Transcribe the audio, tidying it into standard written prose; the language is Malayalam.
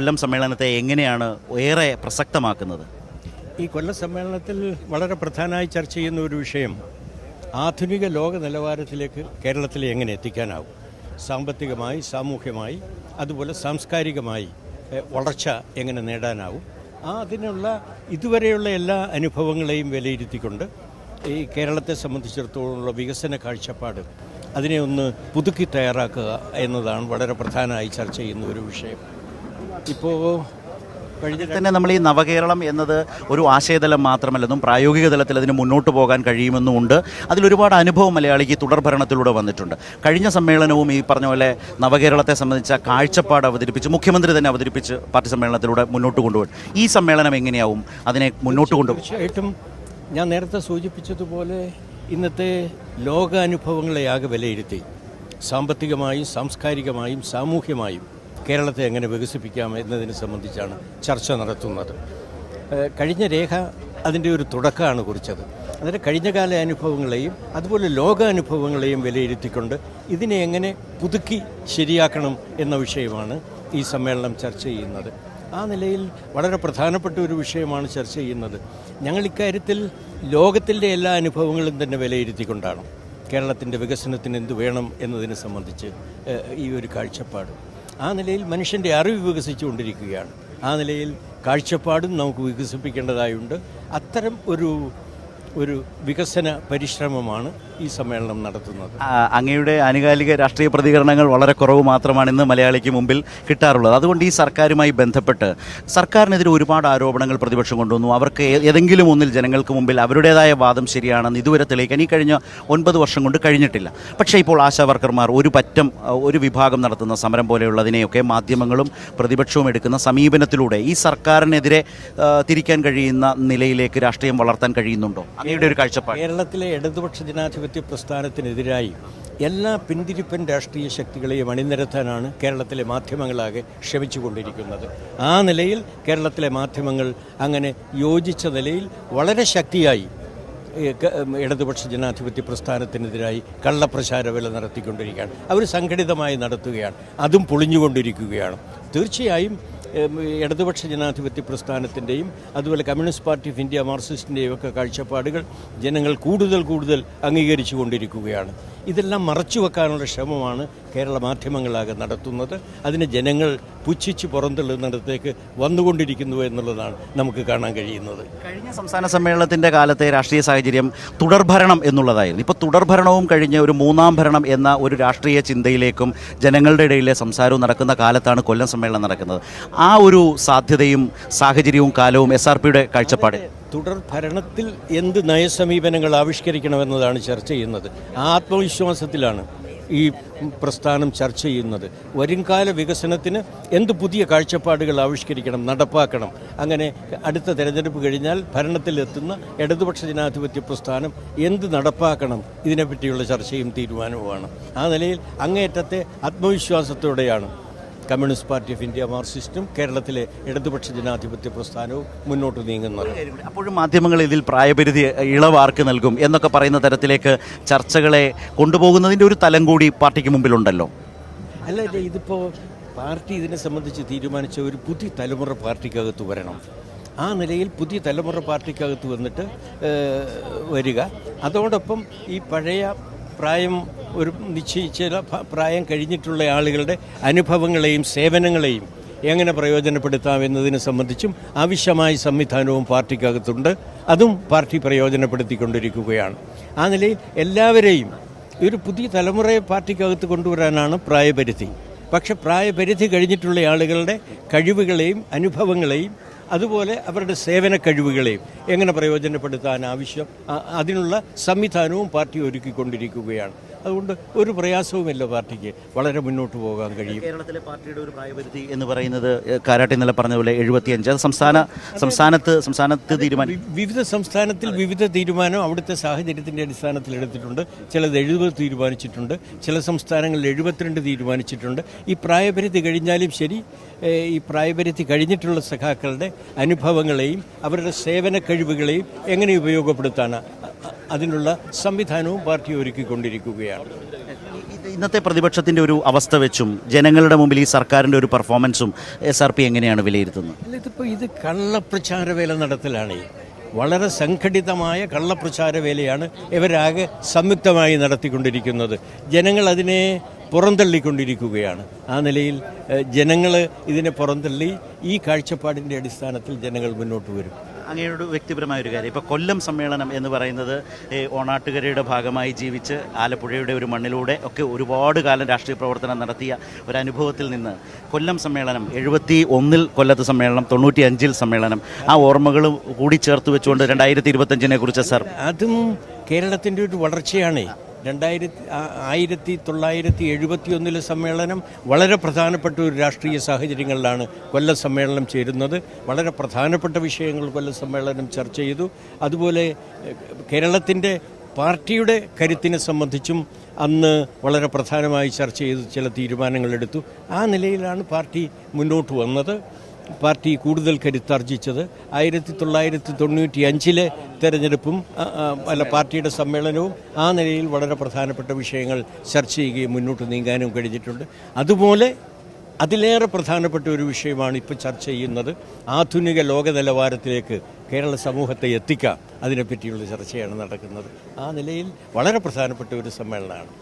കൊല്ലം സമ്മേളനത്തെ എങ്ങനെയാണ് ഏറെ പ്രസക്തമാക്കുന്നത്? ഈ കൊല്ലം സമ്മേളനത്തിൽ വളരെ പ്രധാനമായി ചർച്ച ചെയ്യുന്ന ഒരു വിഷയം ആധുനിക ലോക നിലവാരത്തിലേക്ക് കേരളത്തിലെ എങ്ങനെ എത്തിക്കാനാവും, സാമ്പത്തികമായി, സാമൂഹ്യമായി, അതുപോലെ സാംസ്കാരികമായി വളർച്ച എങ്ങനെ നേടാനാവും, അതിനുള്ള ഇതുവരെയുള്ള എല്ലാ അനുഭവങ്ങളെയും വിലയിരുത്തിക്കൊണ്ട് ഈ കേരളത്തെ സംബന്ധിച്ചിടത്തോളമുള്ള വികസന കാഴ്ചപ്പാട് അതിനെ ഒന്ന് പുതുക്കി തയ്യാറാക്കുക എന്നതാണ് വളരെ പ്രധാനമായി ചർച്ച ചെയ്യുന്ന ഒരു വിഷയം. ഇപ്പോൾ കഴിഞ്ഞ തന്നെ നമ്മൾ ഈ നവകേരളം എന്നത് ഒരു ആശയതലം മാത്രമല്ലെന്നും പ്രായോഗിക തലത്തിൽ അതിന് മുന്നോട്ട് പോകാൻ കഴിയുമെന്നുമുണ്ട്. അതിലൊരുപാട് അനുഭവം മലയാളിക്ക് തുടർഭരണത്തിലൂടെ വന്നിട്ടുണ്ട്. കഴിഞ്ഞ സമ്മേളനവും ഈ പറഞ്ഞ പോലെ നവകേരളത്തെ സംബന്ധിച്ച കാഴ്ചപ്പാട് അവതരിപ്പിച്ച് മുഖ്യമന്ത്രി തന്നെ അവതരിപ്പിച്ച് പാർട്ടി സമ്മേളനത്തിലൂടെ മുന്നോട്ട് കൊണ്ടുപോകും. ഈ സമ്മേളനം എങ്ങനെയാവും അതിനെ മുന്നോട്ട് കൊണ്ടുപോകും? തീർച്ചയായിട്ടും ഞാൻ നേരത്തെ സൂചിപ്പിച്ചതുപോലെ ഇന്നത്തെ ലോകാനുഭവങ്ങളെ ആകെ വിലയിരുത്തി സാമ്പത്തികമായും സാംസ്കാരികമായും സാമൂഹ്യമായും കേരളത്തെ എങ്ങനെ വികസിപ്പിക്കാം എന്നതിനെ സംബന്ധിച്ചാണ് ചർച്ച നടത്തുന്നത്. കഴിഞ്ഞ രേഖ അതിൻ്റെ ഒരു തുടക്കമാണ് കുറിച്ചത്. അതിൻ്റെ കഴിഞ്ഞകാല അനുഭവങ്ങളെയും അതുപോലെ ലോകാനുഭവങ്ങളെയും വിലയിരുത്തിക്കൊണ്ട് ഇതിനെ എങ്ങനെ പുതുക്കി ശരിയാക്കണം എന്ന വിഷയമാണ് ഈ സമ്മേളനം ചർച്ച ചെയ്യുന്നത്. ആ നിലയിൽ വളരെ പ്രധാനപ്പെട്ട ഒരു വിഷയമാണ് ചർച്ച ചെയ്യുന്നത്. ഞങ്ങൾ ഇക്കാര്യത്തിൽ ലോകത്തിൻ്റെ എല്ലാ അനുഭവങ്ങളും തന്നെ വിലയിരുത്തിക്കൊണ്ടാണ് കേരളത്തിൻ്റെ വികസനത്തിന് എന്ത് വേണം എന്നതിനെ സംബന്ധിച്ച് ഈ ഒരു കാഴ്ചപ്പാട്. ആ നിലയിൽ മനുഷ്യൻ്റെ അറിവ് വികസിച്ചുകൊണ്ടിരിക്കുകയാണ്. ആ നിലയിൽ കാഴ്ചപ്പാടും നമുക്ക് വികസിപ്പിക്കേണ്ടതായുണ്ട്. അത്തരം ഒരു വികസന പരിശ്രമമാണ് ഈ സമ്മേളനം നടത്തുന്നത്. അങ്ങയുടെ ആനുകാലിക രാഷ്ട്രീയ പ്രതികരണങ്ങൾ വളരെ കുറവ് മാത്രമാണ് ഇന്ന് മലയാളിക്ക് മുമ്പിൽ കിട്ടാറുള്ളത്. അതുകൊണ്ട് ഈ സർക്കാരുമായി ബന്ധപ്പെട്ട് സർക്കാരിനെതിരെ ഒരുപാട് ആരോപണങ്ങൾ പ്രതിപക്ഷം കൊണ്ടുവന്നു. അവർക്ക് ഏതെങ്കിലും ഒന്നിൽ ജനങ്ങൾക്ക് മുമ്പിൽ അവരുടേതായ വാദം ശരിയാണെന്ന് ഇതുവരെ തെളിയിക്കാൻ ഈ കഴിഞ്ഞ 9 വർഷം കൊണ്ട് കഴിഞ്ഞിട്ടില്ല. പക്ഷേ ഇപ്പോൾ ആശാ വർക്കർമാർ ഒരു വിഭാഗം നടത്തുന്ന സമരം പോലെയുള്ളതിനെയൊക്കെ മാധ്യമങ്ങളും പ്രതിപക്ഷവും എടുക്കുന്ന സമീപനത്തിലൂടെ ഈ സർക്കാരിനെതിരെ തിരിക്കാൻ കഴിയുന്ന നിലയിലേക്ക് രാഷ്ട്രീയം വളർത്താൻ കഴിയുന്നുണ്ടോ? അങ്ങയുടെ ഒരു കാഴ്ചപ്പാട്. കേരളത്തിലെ ഇടതുപക്ഷ ജനാധിപത്യ പ്രസ്ഥാനത്തിനെതിരായി എല്ലാ പിന്തിരിപ്പൻ രാഷ്ട്രീയ ശക്തികളെയും അണിനിരത്താനാണ് കേരളത്തിലെ മാധ്യമങ്ങളാകെ ശ്രമിച്ചുകൊണ്ടിരിക്കുന്നത്. ആ നിലയിൽ കേരളത്തിലെ മാധ്യമങ്ങൾ അങ്ങനെ യോജിച്ച നിലയിൽ വളരെ ശക്തിയായി ഇടതുപക്ഷ ജനാധിപത്യ പ്രസ്ഥാനത്തിനെതിരായി കള്ളപ്രചാരവേല നടത്തിക്കൊണ്ടിരിക്കുകയാണ്. അവർ സംഘടിതമായി നടത്തുകയാണ്. അതും പൊളിഞ്ഞുകൊണ്ടിരിക്കുകയാണ്. തീർച്ചയായും ഇടതുപക്ഷ ജനാധിപത്യ പ്രസ്ഥാനത്തിൻ്റെയും അതുപോലെ കമ്മ്യൂണിസ്റ്റ് പാർട്ടി ഓഫ് ഇന്ത്യ മാർക്സിസ്റ്റിൻ്റെയും ഒക്കെ കാഴ്ചപ്പാടുകൾ ജനങ്ങൾ കൂടുതൽ അംഗീകരിച്ചു കൊണ്ടിരിക്കുകയാണ്. ഇതെല്ലാം മറച്ചുവെക്കാനുള്ള ശ്രമമാണ് കേരള മാധ്യമങ്ങളാകെ നടത്തുന്നത്. അതിന് ജനങ്ങൾ പുച്ഛിച്ച് പുറന്തള്ളുന്നിടത്തേക്ക് വന്നുകൊണ്ടിരിക്കുന്നു എന്നുള്ളതാണ് നമുക്ക് കാണാൻ കഴിയുന്നത്. കഴിഞ്ഞ സംസ്ഥാന സമ്മേളനത്തിൻ്റെ കാലത്തെ രാഷ്ട്രീയ സാഹചര്യം തുടർഭരണം എന്നുള്ളതായിരുന്നു. ഇപ്പോൾ തുടർഭരണവും കഴിഞ്ഞ് ഒരു മൂന്നാം ഭരണം എന്ന ഒരു രാഷ്ട്രീയ ചിന്തയിലേക്കും ജനങ്ങളുടെ ഇടയിലെ സംസാരവും നടക്കുന്ന കാലത്താണ് കൊല്ലം സമ്മേളനം നടക്കുന്നത്. ആ ഒരു സാധ്യതയും സാഹചര്യവും കാലവും SRPയുടെ കാഴ്ചപ്പാട്. തുടർ ഭരണത്തിൽ എന്ത് നയസമീപനങ്ങൾ ആവിഷ്കരിക്കണമെന്നതാണ് ചർച്ച ചെയ്യുന്നത്. ആ ആത്മവിശ്വാസത്തിലാണ് ഈ പ്രസ്ഥാനം ചർച്ച ചെയ്യുന്നത്. വരുംകാല വികസനത്തിന് എന്ത് പുതിയ കാഴ്ചപ്പാടുകൾ ആവിഷ്കരിക്കണം, നടപ്പാക്കണം. അങ്ങനെ അടുത്ത തെരഞ്ഞെടുപ്പ് കഴിഞ്ഞാൽ ഭരണത്തിലെത്തുന്ന ഇടതുപക്ഷ ജനാധിപത്യ പ്രസ്ഥാനം എന്ത് നടപ്പാക്കണം, ഇതിനെപ്പറ്റിയുള്ള ചർച്ചയും തീരുമാനവുമാണ്. ആ നിലയിൽ അങ്ങേയറ്റത്തെ ആത്മവിശ്വാസത്തോടെയാണ് കമ്മ്യൂണിസ്റ്റ് പാർട്ടി ഓഫ് ഇന്ത്യ മാർക്സിസ്റ്റും കേരളത്തിലെ ഇടതുപക്ഷ ജനാധിപത്യ പ്രസ്ഥാനവും മുന്നോട്ട് നീങ്ങുന്നത്. അപ്പോഴും മാധ്യമങ്ങൾ ഇതിൽ പ്രായപരിധി ഇളവാർക്ക് നൽകും എന്നൊക്കെ പറയുന്ന തരത്തിലേക്ക് ചർച്ചകളെ കൊണ്ടുപോകുന്നതിൻ്റെ ഒരു തലം കൂടി പാർട്ടിക്ക് മുമ്പിലുണ്ടല്ലോ. അല്ല, ഇതിപ്പോൾ പാർട്ടി ഇതിനെ സംബന്ധിച്ച് തീരുമാനിച്ച ഒരു പുതിയ തലമുറ പാർട്ടിക്കകത്ത് വരണം. ആ നിലയിൽ പുതിയ തലമുറ പാർട്ടിക്കകത്ത് വന്നിട്ട് വരിക. അതോടൊപ്പം ഈ പഴയ പ്രായം ഒരു നിശ്ചയിച്ച പ്രായം കഴിഞ്ഞിട്ടുള്ള ആളുകളുടെ അനുഭവങ്ങളെയും സേവനങ്ങളെയും എങ്ങനെ പ്രയോജനപ്പെടുത്താം എന്നതിനെ സംബന്ധിച്ചും ആവശ്യമായ സംവിധാനവും പാർട്ടിക്കകത്തുണ്ട്. അതും പാർട്ടി പ്രയോജനപ്പെടുത്തിക്കൊണ്ടിരിക്കുകയാണ്. ആ നിലയിൽ എല്ലാവരെയും ഒരു പുതിയ തലമുറയെ പാർട്ടിക്കകത്ത് കൊണ്ടുവരാനാണ് പ്രായപരിധി. പക്ഷെ പ്രായപരിധി കഴിഞ്ഞിട്ടുള്ള ആളുകളുടെ കഴിവുകളെയും അനുഭവങ്ങളെയും അതുപോലെ അവരുടെ സേവന കഴിവുകളെയും എങ്ങനെ പ്രയോജനപ്പെടുത്താൻ ആവശ്യം, അതിനുള്ള സംവിധാനവും പാർട്ടി ഒരുക്കിക്കൊണ്ടിരിക്കുകയാണ്. അതുകൊണ്ട് ഒരു പ്രയാസവുമില്ല, പാർട്ടിക്ക് വളരെ മുന്നോട്ട് പോകാൻ കഴിയും. കേരളത്തിലെ പാർട്ടിയുടെ ഒരു പ്രായപരിധി എന്ന് പറയുന്നത് കാരാട്ട് ഇന്നലെ പറഞ്ഞതുപോലെ 75. സംസ്ഥാനത്ത് തീരുമാനം, വിവിധ സംസ്ഥാനത്തിൽ വിവിധ തീരുമാനം അവിടുത്തെ സാഹചര്യത്തിൻ്റെ അടിസ്ഥാനത്തിൽ എടുത്തിട്ടുണ്ട്. ചിലത് 70 തീരുമാനിച്ചിട്ടുണ്ട്, ചില സംസ്ഥാനങ്ങളിൽ 72 തീരുമാനിച്ചിട്ടുണ്ട്. ഈ പ്രായപരിധി കഴിഞ്ഞാലും ശരി, ഈ പ്രായപരിധി കഴിഞ്ഞിട്ടുള്ള സഖാക്കളുടെ അനുഭവങ്ങളെയും അവരുടെ സേവന കഴിവുകളെയും എങ്ങനെ ഉപയോഗപ്പെടുത്താൻ അതിനുള്ള സംവിധാനവും പാർട്ടി ഒരുക്കിക്കൊണ്ടിരിക്കുകയാണ്. ഇന്നത്തെ പ്രതിപക്ഷത്തിൻ്റെ ഒരു അവസ്ഥ വെച്ചും ജനങ്ങളുടെ മുമ്പിൽ ഈ സർക്കാരിൻ്റെ ഒരു പെർഫോമൻസും SRP എങ്ങനെയാണ് വിലയിരുത്തുന്നത്? അല്ല, ഇത് കള്ളപ്രചാര വേല നടത്തലാണ്. വളരെ സംഘടിതമായ കള്ളപ്രചാര വേലയാണ് ഇവരാകെ സംയുക്തമായി നടത്തിക്കൊണ്ടിരിക്കുന്നത്. ജനങ്ങൾ അതിനെ പുറന്തള്ളിക്കൊണ്ടിരിക്കുകയാണ്. ആ നിലയിൽ ജനങ്ങൾ ഇതിനെ പുറന്തള്ളി ഈ കാഴ്ചപ്പാടിൻ്റെ അടിസ്ഥാനത്തിൽ ജനങ്ങൾ മുന്നോട്ട് വരും. അങ്ങനെയൊരു വ്യക്തിപരമായ ഒരു കാര്യം, ഇപ്പോൾ കൊല്ലം സമ്മേളനം എന്ന് പറയുന്നത് ഓണാട്ടുകരയുടെ ഭാഗമായി ജീവിച്ച് ആലപ്പുഴയുടെ ഒരു മണ്ണിലൂടെ ഒക്കെ ഒരുപാട് കാലം രാഷ്ട്രീയ പ്രവർത്തനം നടത്തിയ ഒരു അനുഭവത്തിൽ നിന്ന് കൊല്ലം സമ്മേളനം 71 കൊല്ലത്ത് സമ്മേളനം, 95 സമ്മേളനം, ആ ഓർമ്മകൾ കൂടി ചേർത്ത് വെച്ചുകൊണ്ട് 2025 കുറിച്ച് സാർ. അതും കേരളത്തിൻ്റെ ഒരു വളർച്ചയാണ്. 1971 സമ്മേളനം വളരെ പ്രധാനപ്പെട്ട ഒരു രാഷ്ട്രീയ സാഹചര്യങ്ങളിലാണ് കൊല്ലം സമ്മേളനം ചേരുന്നത്. വളരെ പ്രധാനപ്പെട്ട വിഷയങ്ങൾ കൊല്ലം സമ്മേളനം ചർച്ച ചെയ്തു. അതുപോലെ കേരളത്തിൻ്റെ പാർട്ടിയുടെ കരുത്തിനെ സംബന്ധിച്ചും അന്ന് വളരെ പ്രധാനമായി ചർച്ച ചെയ്ത് ചില തീരുമാനങ്ങളെടുത്തു. ആ നിലയിലാണ് പാർട്ടി മുന്നോട്ട് വന്നത്. പാർട്ടി കൂടുതൽ കരുത്താർജിച്ചത് 1995 തെരഞ്ഞെടുപ്പും പാർട്ടിയുടെ സമ്മേളനവും ആ നിലയിൽ വളരെ പ്രധാനപ്പെട്ട വിഷയങ്ങൾ ചർച്ച ചെയ്യുകയും മുന്നോട്ട് നീങ്ങാനും കഴിഞ്ഞിട്ടുണ്ട്. അതുപോലെ അതിലേറെ പ്രധാനപ്പെട്ട ഒരു വിഷയമാണ് ഇപ്പോൾ ചർച്ച ചെയ്യുന്നത്. ആധുനിക ലോക നിലവാരത്തിലേക്ക് കേരള സമൂഹത്തെ എത്തിക്കാം, അതിനെപ്പറ്റിയുള്ള ചർച്ചയാണ് നടക്കുന്നത്. ആ നിലയിൽ വളരെ പ്രധാനപ്പെട്ട ഒരു സമ്മേളനമാണ്.